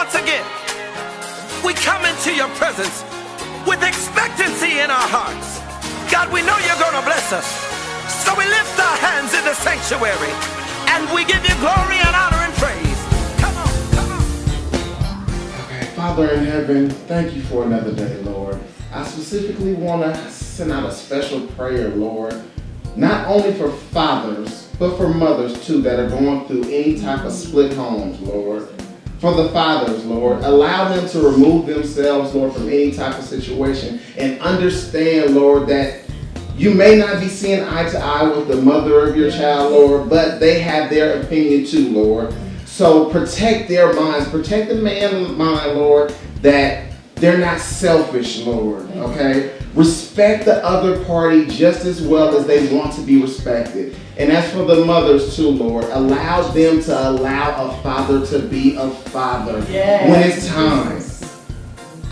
once again, we come into your presence with expectancy in our hearts. God, we know you're going to bless us. So we lift our hands in the sanctuary and we give you glory and honor and praise. Come on, come on. Okay, Father in heaven, thank you for another day, Lord. I specifically want to send out a special prayer, Lord, not only for fathers, but for mothers too that are going through any type of split homes, Lord. For the fathers, Lord, allow them to remove themselves, Lord, from any type of situation and understand, Lord, that you may not be seeing eye to eye with the mother of your child, Lord, but they have their opinion too, Lord. So protect their minds, protect the man's mind, Lord, that they're not selfish, Lord, okay? Respect the other party just as well as they want to be respected. And as for the mothers too, Lord, allow them to allow a father to be a father when it's time.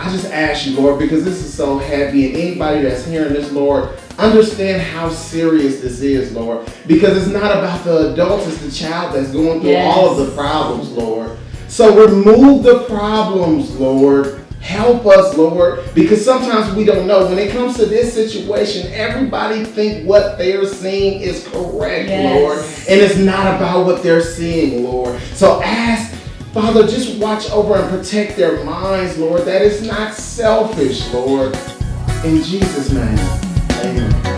I just ask you, Lord, because this is so heavy, and anybody that's hearing this, Lord, understand how serious this is, Lord, because it's not about the adults, it's the child that's going through all of the problems, Lord. So remove the problems, Lord. Help us, Lord, because sometimes we don't know. When it comes to this situation, everybody think what they're seeing is correct, Lord, and it's not about what they're seeing, Lord. So ask, Father, just watch over and protect their minds, Lord, that it's not selfish, Lord. In Jesus' name, amen.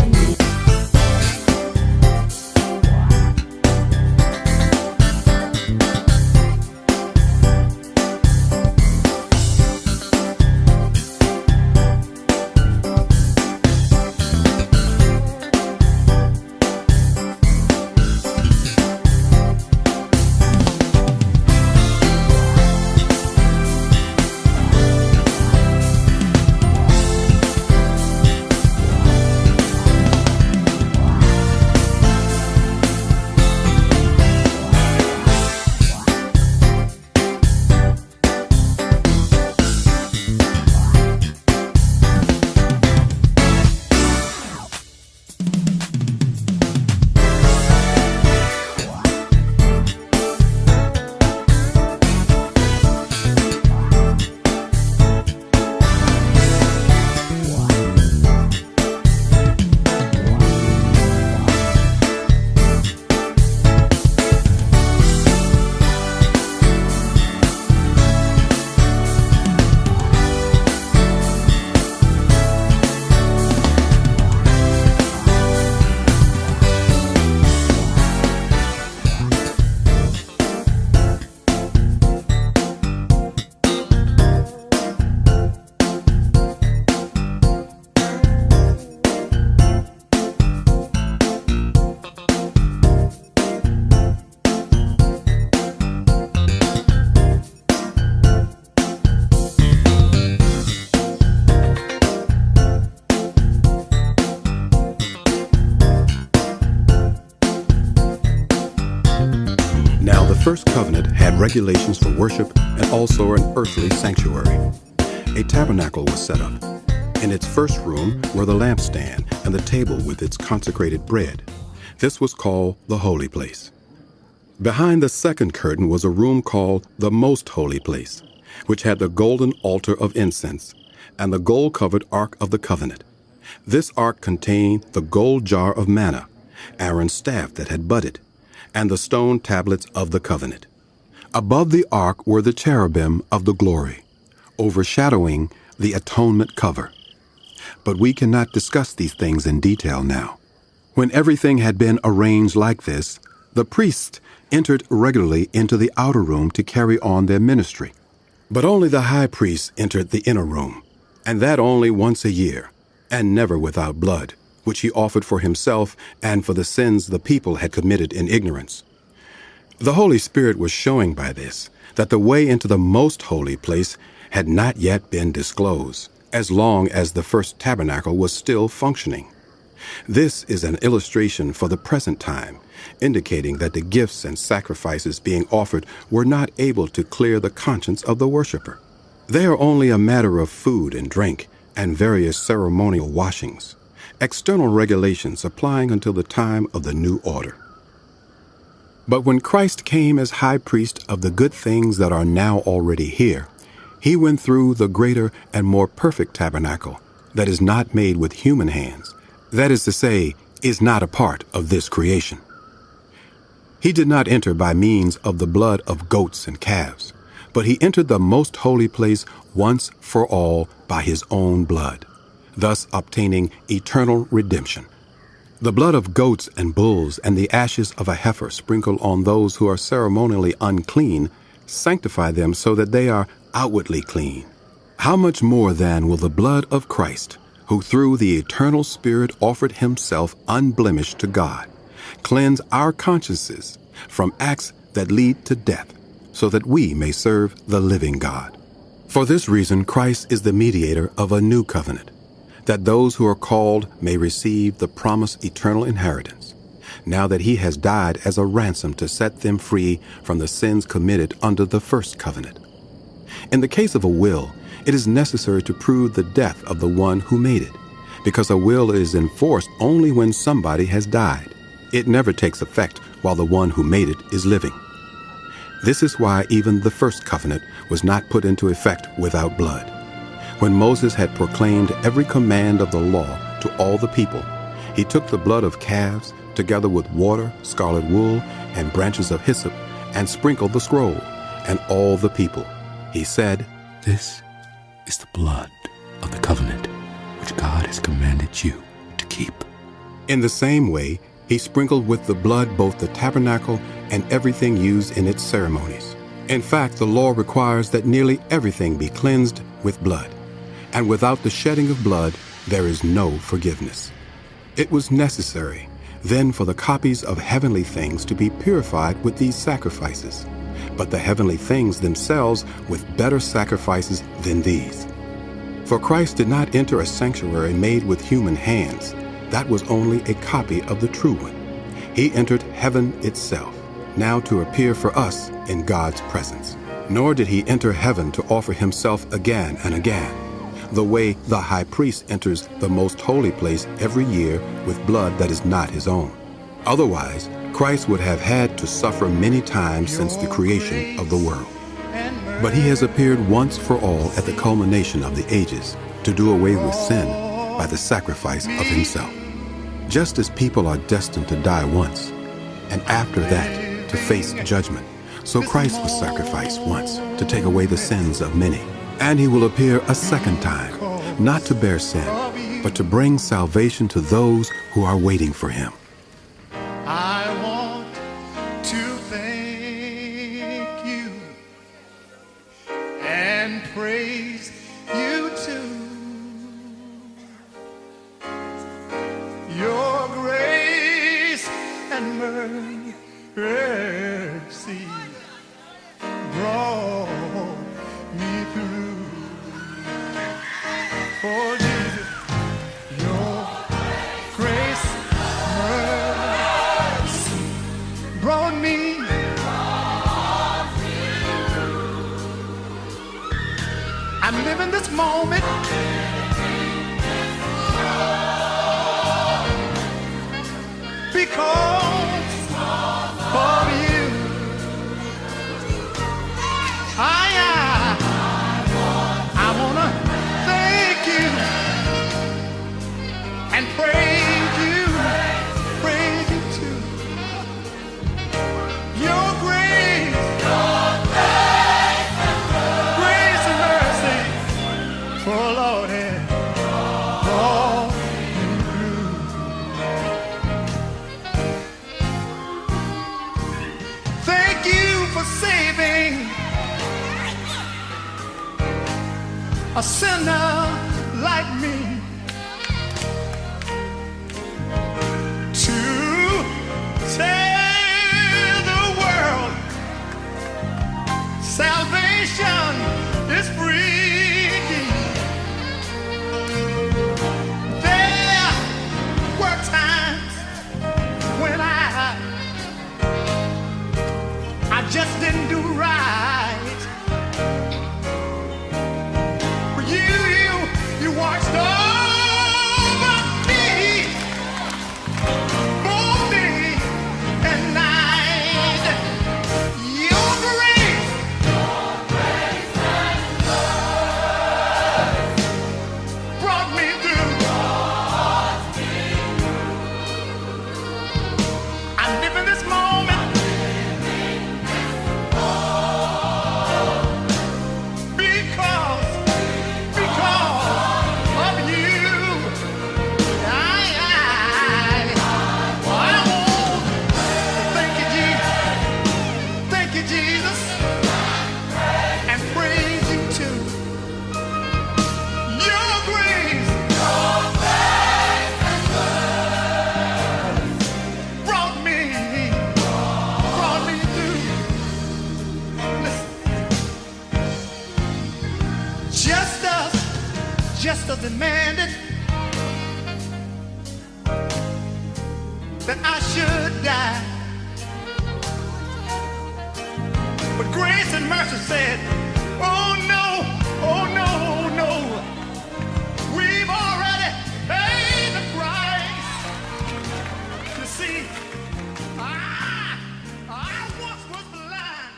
The first covenant had regulations for worship and also an earthly sanctuary. A tabernacle was set up. In its first room were the lampstand and the table with its consecrated bread. This was called the holy place. Behind the second curtain was a room called the most holy place, which had the golden altar of incense and the gold-covered ark of the covenant. This ark contained the gold jar of manna, Aaron's staff that had budded, and the stone tablets of the covenant. Above the ark were the cherubim of the glory, overshadowing the atonement cover. But we cannot discuss these things in detail now. When everything had been arranged like this, the priests entered regularly into the outer room to carry on their ministry. But only the high priest entered the inner room, and that only once a year, and never without blood, which he offered for himself and for the sins the people had committed in ignorance. The Holy Spirit was showing by this that the way into the most holy place had not yet been disclosed, as long as the first tabernacle was still functioning. This is an illustration for the present time, indicating that the gifts and sacrifices being offered were not able to clear the conscience of the worshiper. They are only a matter of food and drink and various ceremonial washings, external regulations applying until the time of the new order. But when Christ came as high priest of the good things that are now already here, he went through the greater and more perfect tabernacle that is not made with human hands, that is to say, is not a part of this creation. He did not enter by means of the blood of goats and calves, but he entered the most holy place once for all by his own blood, thus obtaining eternal redemption. The blood of goats and bulls and the ashes of a heifer sprinkled on those who are ceremonially unclean sanctify them so that they are outwardly clean. How much more then will the blood of Christ, who through the eternal Spirit offered himself unblemished to God, cleanse our consciences from acts that lead to death, so that we may serve the living God. For this reason, Christ is the mediator of a new covenant, that those who are called may receive the promised eternal inheritance, now that he has died as a ransom to set them free from the sins committed under the first covenant. In the case of a will, it is necessary to prove the death of the one who made it, because a will is enforced only when somebody has died. It never takes effect while the one who made it is living. This is why even the first covenant was not put into effect without blood. When Moses had proclaimed every command of the law to all the people, he took the blood of calves, together with water, scarlet wool, and branches of hyssop, and sprinkled the scroll, and all the people. He said, "This is the blood of the covenant which God has commanded you to keep." In the same way, he sprinkled with the blood both the tabernacle and everything used in its ceremonies. In fact, the law requires that nearly everything be cleansed with blood, and without the shedding of blood, there is no forgiveness. It was necessary then for the copies of heavenly things to be purified with these sacrifices, but the heavenly things themselves with better sacrifices than these. For Christ did not enter a sanctuary made with human hands. That was only a copy of the true one. He entered heaven itself, now to appear for us in God's presence. Nor did he enter heaven to offer himself again and again, the way the high priest enters the most holy place every year with blood that is not his own. Otherwise, Christ would have had to suffer many times since the creation of the world. But he has appeared once for all at the culmination of the ages to do away with sin by the sacrifice of himself. Just as people are destined to die once, and after that to face judgment, so Christ was sacrificed once to take away the sins of many. And he will appear a second time, not to bear sin, but to bring salvation to those who are waiting for him. I want to thank you and praise you too. Your grace and mercy brought me through. Oh, Jesus, your grace, mercy brought me. I'm living this moment because of you. I wanna thank you and praise you too. Your grace and mercy, oh Lord, has brought me through. Thank you for saving a sinner like me to tell the world salvation is free. There were times when I just didn't do right. You watched over me, both day and night. ancestors demanded that I should die. But grace and mercy said, oh no, oh no, oh no. We've already paid the price. You see, I once was blind.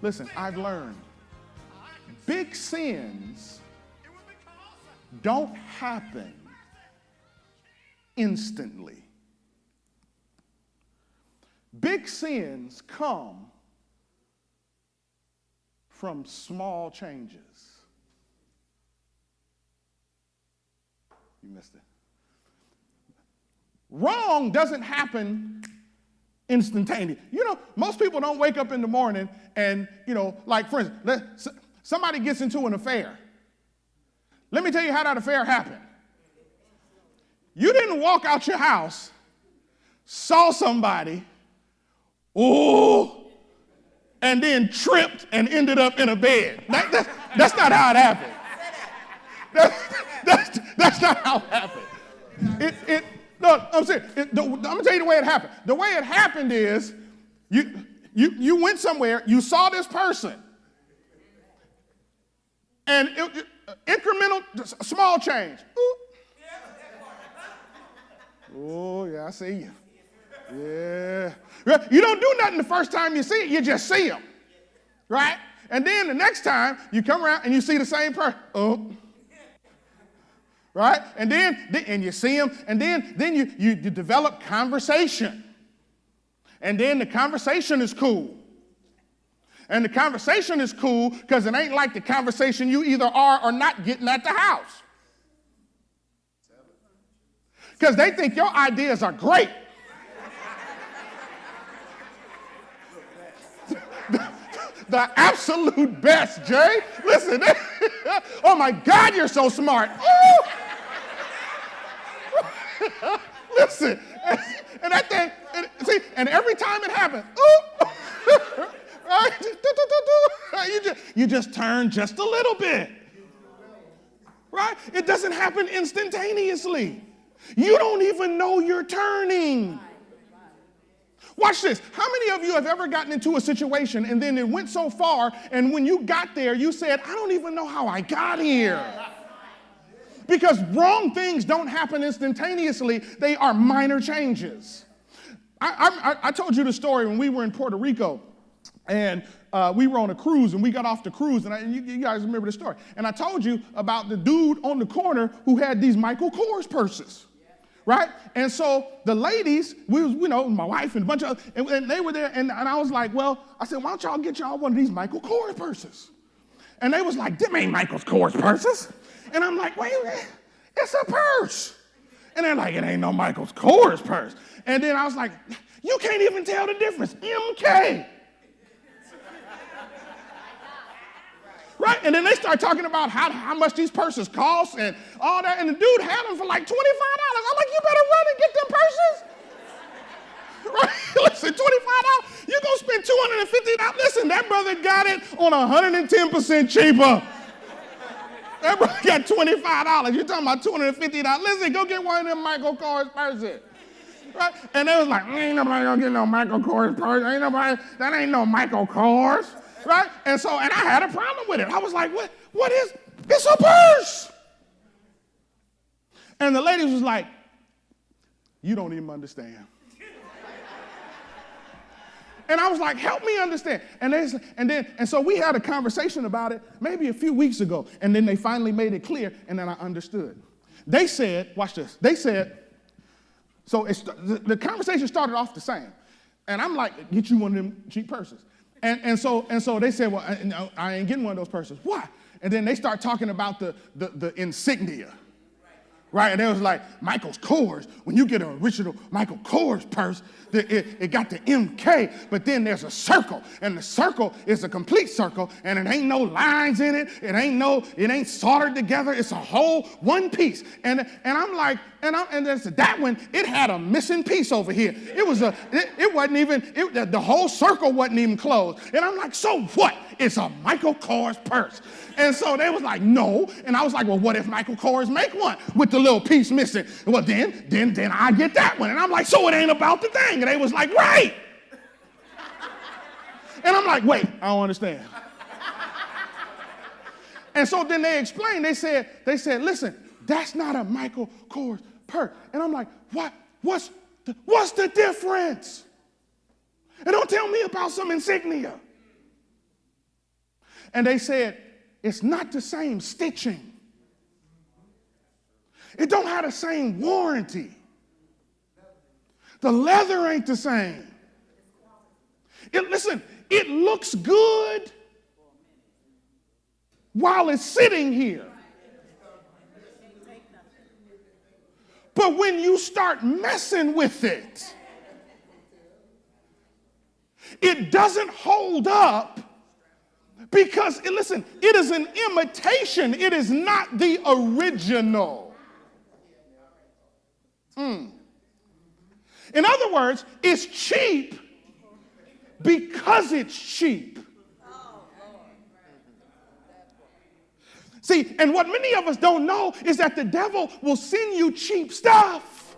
Listen, I've learned big sins don't happen instantly. Big sins come from small changes. You missed it. Wrong doesn't happen instantaneously. You know, most people don't wake up in the morning and, like for instance, somebody gets into an affair. Let me tell you how that affair happened. You didn't walk out your house, saw somebody, and then tripped and ended up in a bed. That's not how it happened. That's not how it happened. No, I'm saying, I'm going to tell you the way it happened. The way it happened is you went somewhere, you saw this person, and incremental, small change. Ooh. Oh, yeah, I see you. Yeah. You don't do nothing the first time you see it, you just see them. Right? And then the next time you come around and you see the same person. Oh. Right? And then you see them, and then you develop conversation. And then the conversation is cool. And the conversation is cool because it ain't like the conversation you either are or not getting at the house. Because they think your ideas are great. The absolute best, Jay. Listen, oh my God, you're so smart. Listen, and that thing, and every time it happens, right? You just turn just a little bit, right? It doesn't happen instantaneously. You don't even know you're turning. Watch this. How many of you have ever gotten into a situation and then it went so far, and when you got there, you said, I don't even know how I got here? Because wrong things don't happen instantaneously. They are minor changes. I told you the story when we were in Puerto Rico, and we were on a cruise, and we got off the cruise, and you guys remember the story. And I told you about the dude on the corner who had these Michael Kors purses. Right? And so the ladies, we was, my wife and a bunch of, and they were there, and I was like, I said, why don't y'all get y'all one of these Michael Kors purses? And they was like, them ain't Michael Kors purses. And I'm like, wait a minute, it's a purse. And they're like, it ain't no Michael Kors purse. And then I was like, you can't even tell the difference, MK. Right? And then they start talking about how much these purses cost and all that. And the dude had them for like $25. I'm like, you better run and get them purses. Right? Listen, $25, you're going to spend $250. Listen, that brother got it on 110% cheaper. That brother got $25. You're talking about $250. Listen, go get one of them Michael Kors purses. Right? And they was like, ain't nobody going to get no Michael Kors purse. That ain't no Michael Kors. Right? And I had a problem with it. I was like, what is, it's a purse. And the ladies was like, you don't even understand. And I was like, help me understand. And so we had a conversation about it maybe a few weeks ago, and then they finally made it clear, and then I understood. They said, watch this, they said, so the conversation started off the same. And I'm like, get you one of them cheap purses. And so they said, well, I ain't getting one of those purses. Why? And then they start talking about the insignia. Right? And it was like, Michael Kors, when you get an original Michael Kors purse, it got the MK, but then there's a circle, and the circle is a complete circle, and it ain't no lines in it, it ain't soldered together, it's a whole one piece. And I'm like, and there's that one, it had a missing piece over here. It wasn't even, the whole circle wasn't even closed. And I'm like, so what? it's a Michael Kors purse. And so they was like, no. And I was like, well, what if Michael Kors make one with the little piece missing? Well, then I get that one. And I'm like, so it ain't about the thing. And they was like, right. And I'm like, wait, I don't understand. And so then they explained, they said, listen, that's not a Michael Kors purse. And I'm like, what? What's the difference? And don't tell me about some insignia. And they said, it's not the same stitching. It don't have the same warranty. The leather ain't the same. Listen, it looks good while it's sitting here. But when you start messing with it, it doesn't hold up because, listen, it is an imitation. It is not the original. In other words, it's cheap because it's cheap. See, and what many of us don't know is that the devil will send you cheap stuff.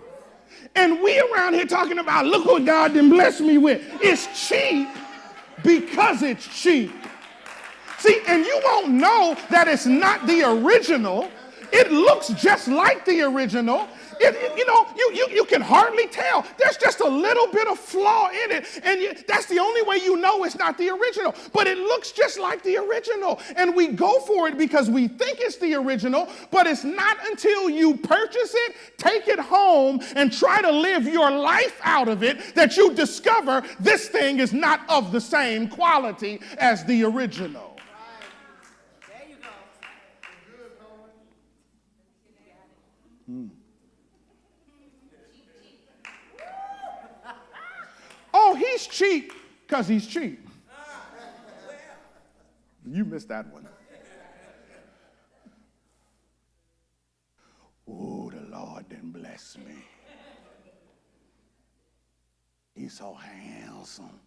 And we around here talking about, look what God done blessed me with. It's cheap because it's cheap. See, and you won't know that it's not the original. It looks just like the original. You can hardly tell. There's just a little bit of flaw in it. And that's the only way you know it's not the original. But it looks just like the original. And we go for it because we think it's the original. But it's not until you purchase it, take it home, and try to live your life out of it that you discover this thing is not of the same quality as the original. There you go. Oh, he's cheap because he's cheap. You missed that one. Oh, the Lord done bless me. He's so handsome.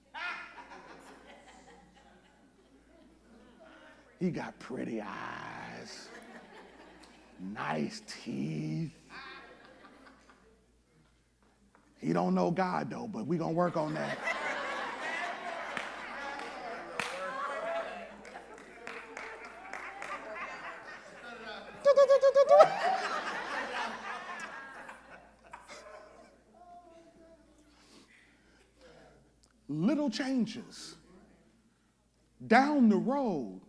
He got pretty eyes, nice teeth. He don't know God, though, but we're going to work on that. Little changes down the road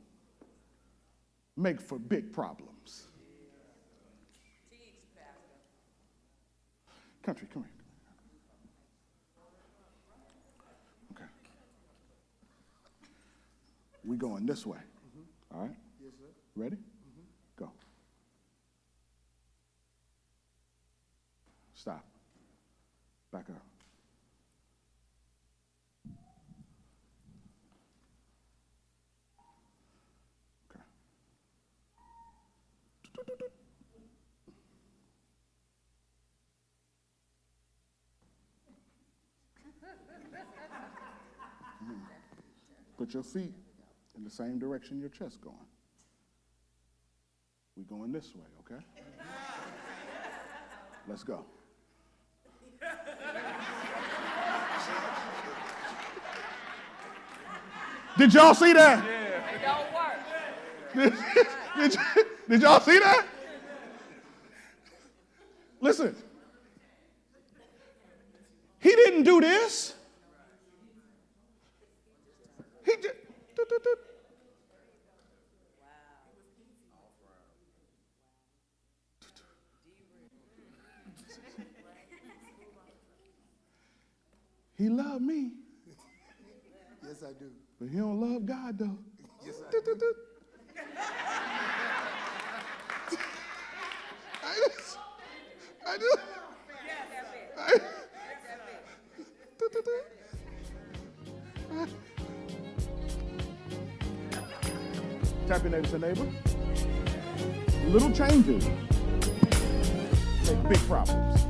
make for big problems. Country, come here. Okay. We going this way. All right? Yes, sir. Ready? Go. Stop. Back up. Okay. Put your feet in the same direction your chest going. We going this way, okay? Let's go. Did y'all see that? It don't work. Did y'all see that? Listen. He didn't do this. He just. He loved me. Yes, I do. But he don't love God, though. Yes, I do. I do. Tap your neighbor, say, neighbor. Little changes make big problems.